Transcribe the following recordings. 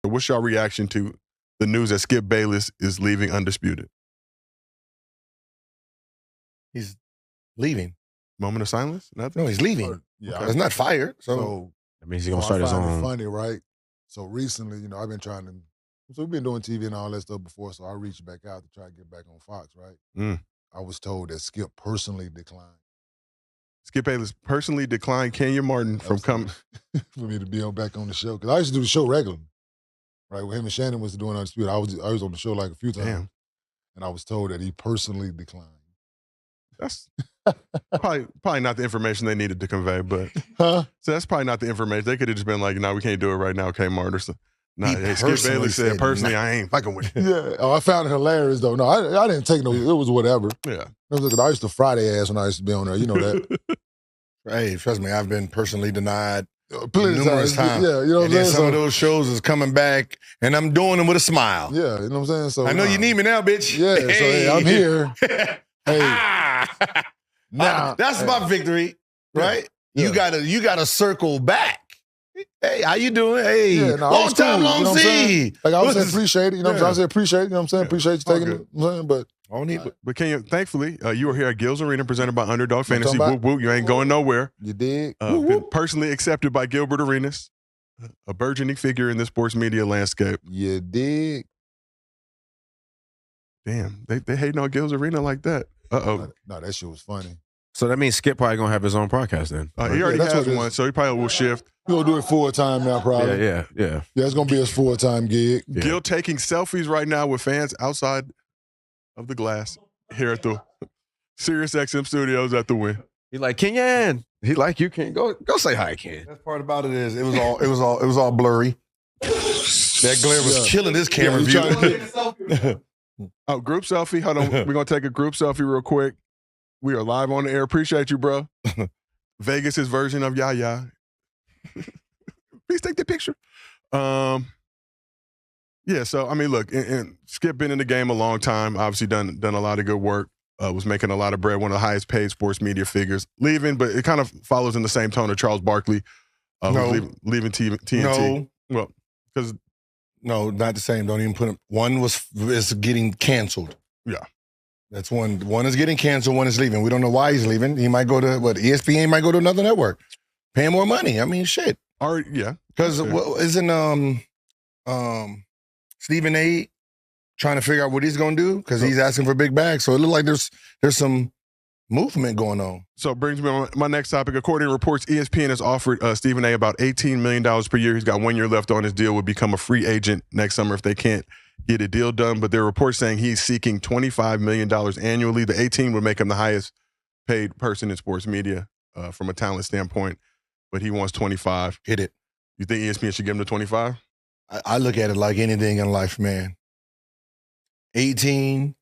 What's your reaction to the news that Skip Bayless is leaving Undisputed? He's leaving. Moment of silence? Nothing? No, he's leaving. Yeah, okay. He's not fired. So that means he's going to start his own. Funny, right? So recently, I've been trying to. So we've been doing TV and all that stuff before. So I reached back out to try to get back on Fox, right? I was told that Skip personally declined. Skip Bayless personally declined Kenya Martin from coming for me to be back on the show, because I used to do the show regularly, right? When him and Shannon was doing Undisputed, I was on the show like a few times, and I was told that he personally declined. That's probably not the information they needed to convey, but so that's probably not the information. They could have just been like, "No, we can't do it right now, okay, Martin." Or something. No, Skip Bayless said personally, I ain't fucking with it. Yeah. Oh, I found it hilarious though. No, I didn't take no. It was whatever. Yeah. I used to fry their ass when I used to be on there. You know that. Hey, trust me, I've been personally denied numerous times. Yeah, you know what I'm saying? Some of those shows is coming back, and I'm doing them with a smile. Yeah, you know what I'm saying? So I know you need me now, bitch. Yeah, so hey, I'm here. Hey. Now that's my victory, right? Yeah. You gotta circle back. Hey, how you doing? Hey, long time, long see. Like I was saying, appreciate it. You know what I'm saying? I said appreciate it. You know what I'm saying? Appreciate you taking it. You know what I'm saying? But Kenya, thankfully, you were here at Gil's Arena presented by Underdog Fantasy. Whoop, whoop, you ain't going nowhere. You dig? Been personally accepted by Gilbert Arenas, a burgeoning figure in the sports media landscape. You dig? Damn, they hating on Gil's Arena like that. Uh-oh. No, that shit was funny. So that means Skip probably going to have his own podcast then. He already has one, so he probably will shift. He'll do it full time now, probably. Yeah. Yeah, it's going to be his full time gig. Yeah. Gil taking selfies right now with fans outside of the glass here at the Sirius XM studios at the Win. He like, Kenyan. He like you, Ken. Go say hi, Ken. Best part about it is it was all blurry. That glare was killing this camera view. Oh, group selfie. Hold on. We're going to take a group selfie real quick. We are live on the air. Appreciate you, bro. Vegas' version of Yaya. Please take the picture. Yeah, so, I mean, look, and Skip been in the game a long time, obviously done a lot of good work, was making a lot of bread, one of the highest paid sports media figures. Leaving, but it kind of follows in the same tone of Charles Barkley, who's leaving TNT. No. Well, because... No, not the same. Don't even put them. One is getting canceled. Yeah. That's one. One is getting canceled, one is leaving. We don't know why he's leaving. He might go to, ESPN might go to another network. Paying more money. I mean, shit. Yeah. Because isn't Stephen A. trying to figure out what he's going to do? Because he's asking for big bags. So it looks like there's some movement going on. So it brings me on my next topic. According to reports, ESPN has offered Stephen A. about $18 million per year. He's got 1 year left on his deal, would become a free agent next summer if they can't get a deal done. But there are reports saying he's seeking $25 million annually. The 18 would make him the highest paid person in sports media from a talent standpoint, but he wants 25. Hit it. You think ESPN should give him the 25? I look at it like anything in life, man. 18,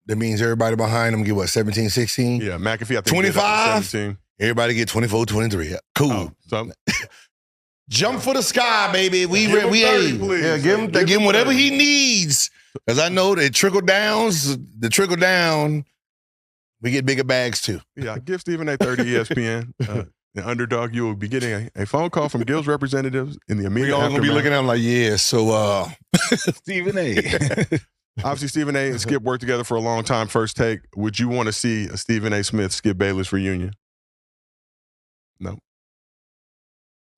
that means everybody behind him get what, 17, 16? Yeah, McAfee, I think 25? 17. Everybody get 24, 23. Cool. Oh, so jump for the sky, baby. We give him 30, please. Yeah, give him whatever 30. He needs. Because I know the trickle down, we get bigger bags too. Yeah, give Stephen A. 30 ESPN. The Underdog, you will be getting a phone call from Gil's representatives in the immediate aftermath. We're all going to be looking at him like, yeah, so Stephen A. Obviously, Stephen A. and Skip worked together for a long time. First take, would you want to see a Stephen A. Smith, Skip Bayless reunion? No.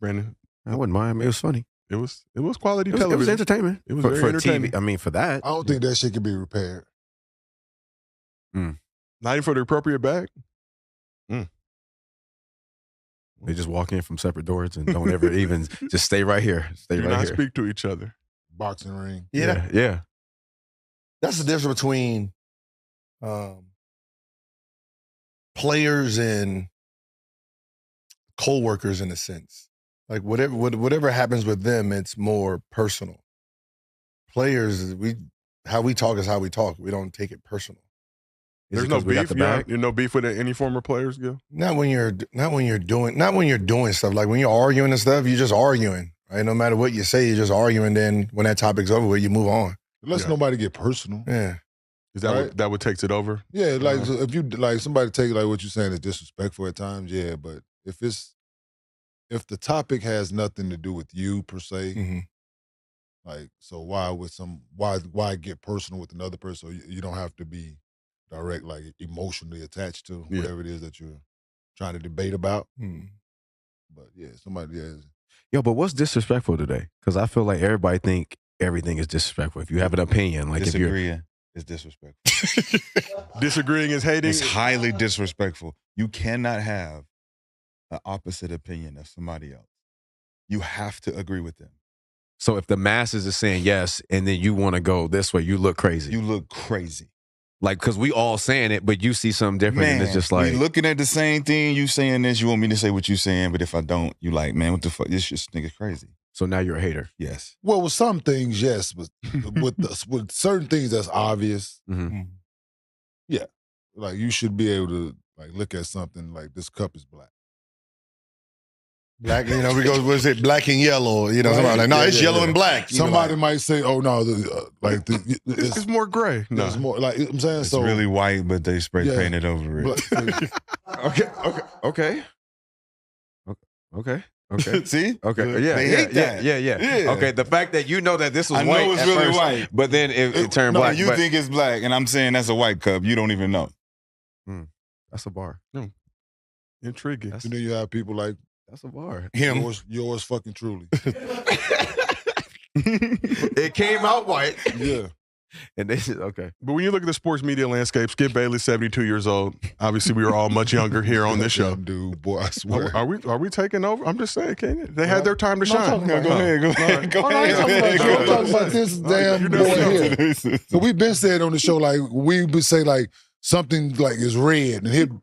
Brandon? I wouldn't mind. It was funny. It was quality television. It was entertainment. It was for very entertaining. TV. I mean, for that. I don't think that shit can be repaired. Not even for the appropriate bag? They just walk in from separate doors and don't ever even just stay right here. Do not speak to each other. Boxing ring. Yeah. That's the difference between players and co-workers in a sense. Like whatever happens with them, it's more personal. Players, how we talk is how we talk. We don't take it personal. There's no beef. You're no beef with any former players, Gil? Not when you're doing stuff. Like when you're arguing and stuff, you're just arguing. Right? No matter what you say, you're just arguing. Then when that topic's over with, you move on. Unless nobody get personal. Yeah. Is that right? That what takes it over? Yeah, like so if you like somebody take like what you're saying is disrespectful at times, yeah. But if the topic has nothing to do with you per se, Like, so why get personal with another person? So you don't have to be direct, like emotionally attached to whatever it is that you're trying to debate about. But yeah, somebody Yo, but what's disrespectful today? Because I feel like everybody think everything is disrespectful. If you have an opinion, like disagreeing is disrespectful. Disagreeing is hating. It's highly disrespectful. You cannot have an opposite opinion of somebody else. You have to agree with them. So if the masses is saying yes, and then you want to go this way, you look crazy. You look crazy. Like, because we all saying it, but you see something different, and it's just like we looking at the same thing. You saying this, you want me to say what you saying, but if I don't, you like, man, what the fuck? This nigga's crazy. So now you're a hater. Yes. Well, with some things, yes, but with certain things that's obvious, yeah, like you should be able to like look at something like this cup is black. Black, you know, we go, what is it, black and yellow? You know, somebody like, no, it's yellow and black. Somebody might say, oh, no, it's more gray. No. It's more, like, you know what I'm saying? It's so really white, but they spray painted over it. Okay. See? Okay. Yeah. They hate that. Yeah. Okay. The fact that you know that this was I white know it's at really first, white, but then it turned black. You think it's black, and I'm saying that's a white cup. You don't even know. That's a bar. Intriguing. And then you have people like, that's a bar. Yours fucking truly. It came out white. Yeah. And they said, okay. But when you look at the sports media landscape, Skip Bayless, 72 years old. Obviously, we were all much younger here on this show. Dude, boy, I swear. Are we taking over? I'm just saying, Kenya. They had their time to shine. Go ahead. I'm talking about this damn boy here. So we've been saying on the show, like, we would say, like, something like is red, and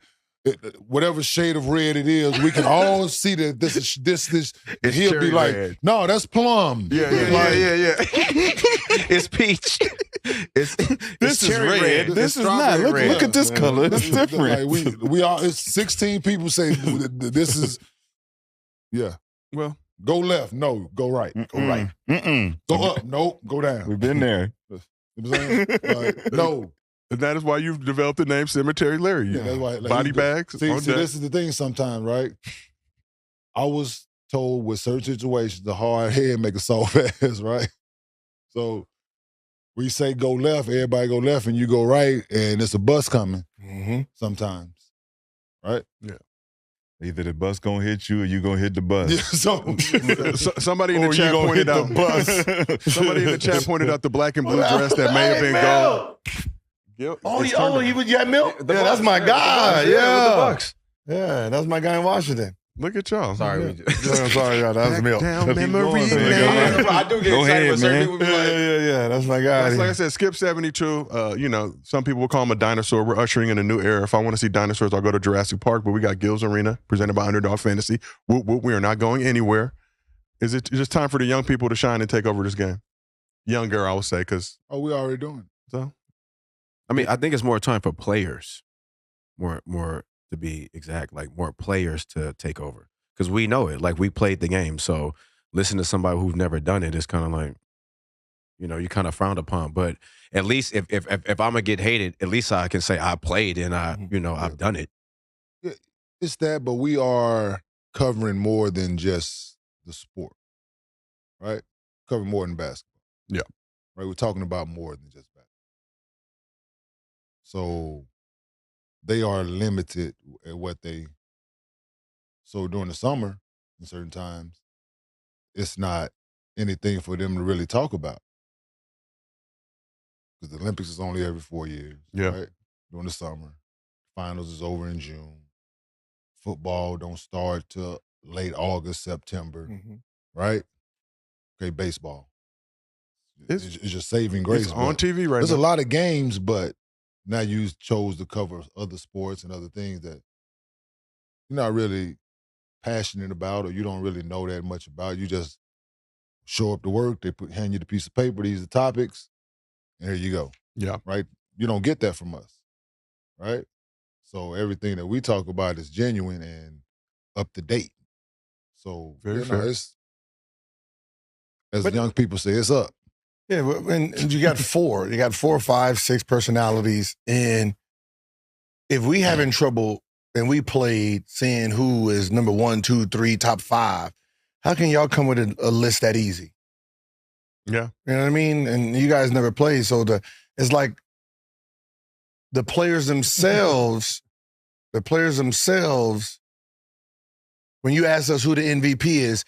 whatever shade of red it is, we can all see that this. And he'll be like, red. no, that's plum. Yeah. It's peach. This is cherry red. This is not. Look at this color. It's different. Like we all. It's 16 people say this is. Yeah. Well, go left. No. Go right. Go right. Go up. No. Go down. We've been there. You know what I'm saying? Like, no. And that is why you've developed the name Cemetery Larry. Yeah, that's why. Like, body bags. See, this is the thing sometimes, right? I was told with certain situations, the hard head make a soft ass, right? So we say go left, everybody go left, and you go right, and it's a bus coming sometimes, right? Yeah. Either the bus gonna hit you or you gonna hit the bus. Yeah, so somebody in the chat pointed out the bus. Somebody in the chat pointed out the black and blue dress that may have been gold. He was milk. Yeah, that's my guy. With the Bucks. Yeah, that's my guy in Washington. Look at y'all. Sorry. I'm sorry, y'all. That was milk. Down memory lane. I do get excited when certain people be like, Yeah. That's my guy. Like I said, Skip 72. You know, some people will call him a dinosaur. We're ushering in a new era. If I want to see dinosaurs, I'll go to Jurassic Park. But we got Gil's Arena presented by Underdog Fantasy. We are not going anywhere. Is it just time for the young people to shine and take over this game? Younger, I would say, because we already doing it. So, I mean, I think it's more time for players, more to be exact, like more players to take over, because we know it. Like, we played the game, so listen to somebody who's never done it. It's kind of like, you know, you kind of frowned upon. But at least if I'm gonna get hated, at least I can say I played and I've done it. Yeah, it's that, but we are covering more than just the sport, right? Covering more than basketball. Yeah. Right? We're talking about more than just basketball. So they are limited at what they. So during the summer, in certain times, it's not anything for them to really talk about. Because the Olympics is only every 4 years. Yeah. Right? During the summer. Finals is over in June. Football don't start till late August, September. Right? Okay, baseball. It's just saving grace. It's on TV right There's now. a lot of games, but now you chose to cover other sports and other things that you're not really passionate about, or you don't really know that much about. You just show up to work, they hand you the piece of paper, these are the topics, and here you go. Yeah. Right? You don't get that from us. Right? So everything that we talk about is genuine and up to date. So Very fair. It's, as young people say, it's up. Yeah, and you got 4. You got 4, 5, 6 personalities. And if we having trouble and we played seeing who is number 1, 2, 3, top 5, how can y'all come with a list that easy? Yeah. You know what I mean? And you guys never played, so it's like the players themselves, when you ask us who the MVP is,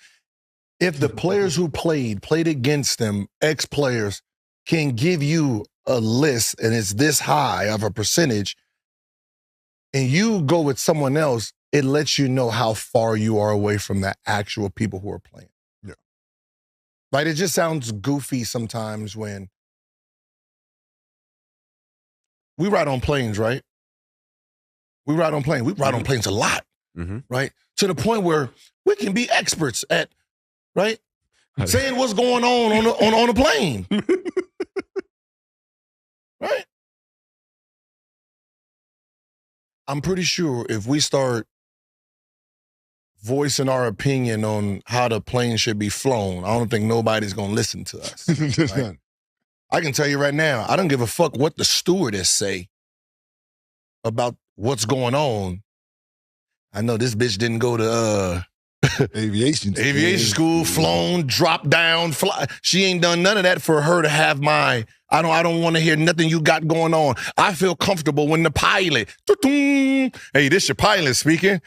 if the players who played against them, ex-players, can give you a list and it's this high of a percentage, and you go with someone else, it lets you know how far you are away from the actual people who are playing. Yeah. Like, it just sounds goofy sometimes when we ride on planes, right? We ride on planes a lot, right? To the point where we can be experts at, right? Saying what's going on a plane. Right? I'm pretty sure if we start voicing our opinion on how the plane should be flown, I don't think nobody's going to listen to us. Right? I can tell you right now, I don't give a fuck what the stewardess say about what's going on. I know this bitch didn't go to aviation school, flown, dropped down, fly. She ain't done none of that for her to have my, I don't want to hear nothing you got going on. I feel comfortable when the pilot, hey, this your pilot speaking.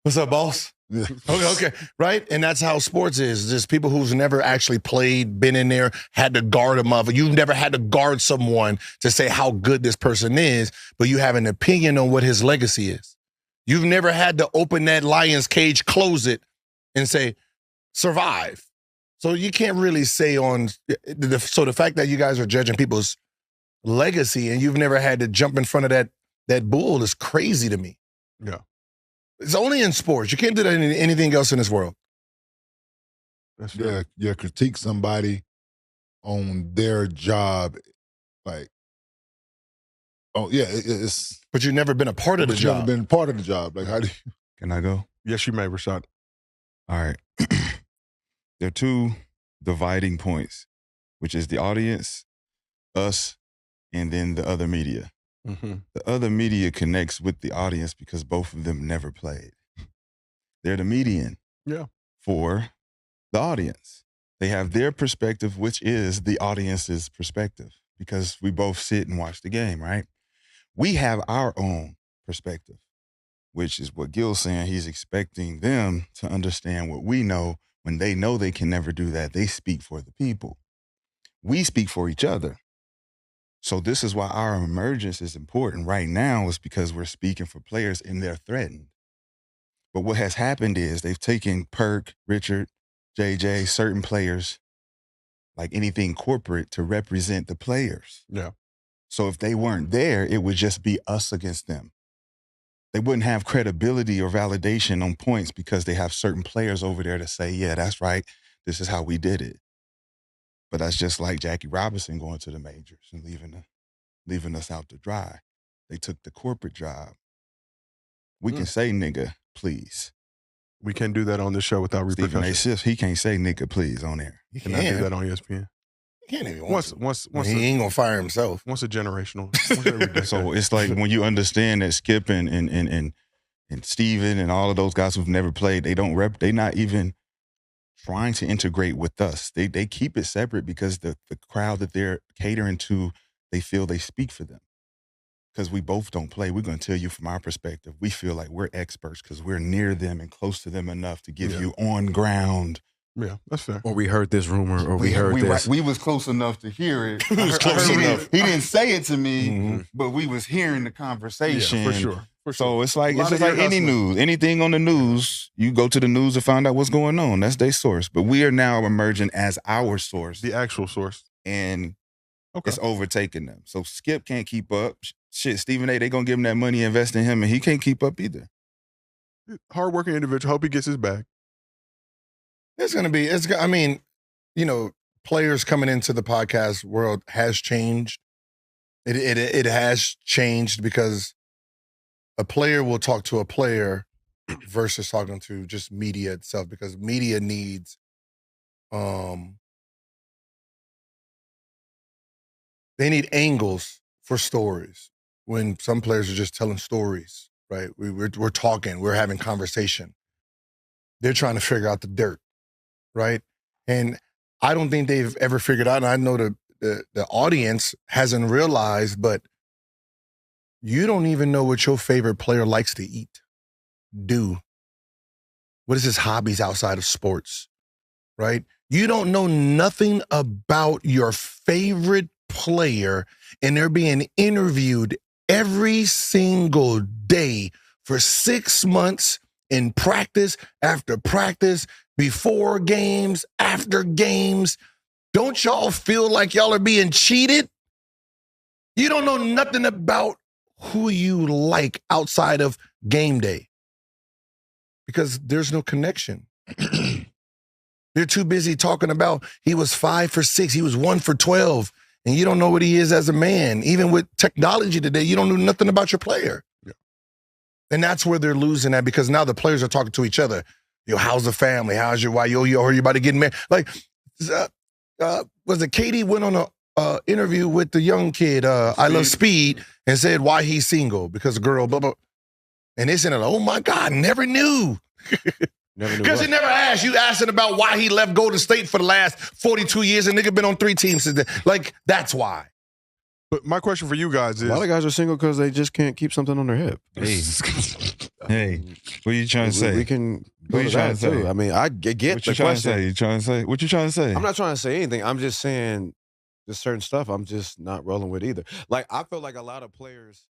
What's up, boss? Yeah. Okay, right? And that's how sports is. Just people who's never actually played, been in there, had to guard a mother. You've never had to guard someone to say how good this person is, but you have an opinion on what his legacy is. You've never had to open that lion's cage, close it, and say, survive. So you can't really say so the fact that you guys are judging people's legacy and you've never had to jump in front of that bull is crazy to me. Yeah. It's only in sports. You can't do that in anything else in this world. That's yeah, critique somebody on their job, like, oh yeah, it's. But you've never been a part of the job. Never been part of the job. Like, how do you? Can I go? Yes, you may, Rashad. All right. There are two dividing points, which is the audience, us, and then the other media. Mm-hmm. The other media connects with the audience because both of them never played. They're the median for the audience. They have their perspective, which is the audience's perspective, because we both sit and watch the game, right? We have our own perspective, which is what Gil's saying. He's expecting them to understand what we know. When they know they can never do that, they speak for the people. We speak for each other. So this is why our emergence is important right now, is because we're speaking for players and they're threatened. But what has happened is they've taken Perk, Richard, JJ, certain players, like anything corporate, to represent the players. Yeah. So if they weren't there, it would just be us against them. They wouldn't have credibility or validation on points because they have certain players over there to say, yeah, that's right. This is how we did it. But that's just like Jackie Robinson going to the majors and leaving us out to dry. They took the corporate job. We can say nigga, please. We can't do that on this show without Stephen A. repercussions. Smith, he can't say nigga, please on air. He Can I do that on ESPN? He can't even Once he ain't gonna fire himself. once a generational. Once every decade. So it's like when you understand that Skip and Steven and all of those guys who've never played, they not even trying to integrate with us. They keep it separate because the crowd that they're catering to, they feel they speak for them. Because we both don't play. We're going to tell you from our perspective, we feel like we're experts because we're near them and close to them enough to give you on ground. Yeah, that's fair. Or we heard this rumor, or we heard this. We was close enough to hear it. We was close enough. He didn't say it to me, but we was hearing the conversation. Yeah, for sure. So it's like Lot it's of just like ear any hustling. news. Anything on the news, you go to the news to find out what's going on. That's their source. But we are now emerging as our source. The actual source. And Okay. it's overtaking them. So Skip can't keep up. Shit, Stephen A., they going to give him that money, invest in him, and he can't keep up either. Hardworking individual. Hope he gets his bag. I mean, you know, players coming into the podcast world has changed. It has changed because a player will talk to a player versus talking to just media itself, because media needs they need angles for stories when some players are just telling stories, right? We're talking, we're having conversation. They're trying to figure out the dirt, right? And I don't think they've ever figured out, and I know the audience hasn't realized, but you don't even know what your favorite player likes to eat, what is his hobbies outside of sports, right? You don't know nothing about your favorite player, and they're being interviewed every single day for 6 months in practice after practice, before games, after games. Don't y'all feel like y'all are being cheated? You don't know nothing about who you like outside of game day because there's no connection. They're too busy talking about he was 5 for 6, he was 1 for 12, and you don't know what he is as a man. Even with technology today, you don't know nothing about your player. Yeah. And that's where they're losing at, because now the players are talking to each other. Yo, how's the family? How's your wife? Yo, are you about to get married? Like, was it Katie went on a interview with the young kid, I Love Speed, and said why he's single, because a girl, blah, blah. And they said, oh my God, never knew. Because he never asked. You asking about why he left Golden State for the last 42 years, and nigga been on 3 teams since then. Like, that's why. But my question for you guys is, a lot of guys are single because they just can't keep something on their hip. Hey, what are you trying to say? We can go What are you to trying that to say? too. I mean, I get What you the trying to question. say? You trying to say? What you trying to say? I'm not trying to say anything. I'm just saying there's certain stuff I'm just not rolling with either. Like, I feel like a lot of players.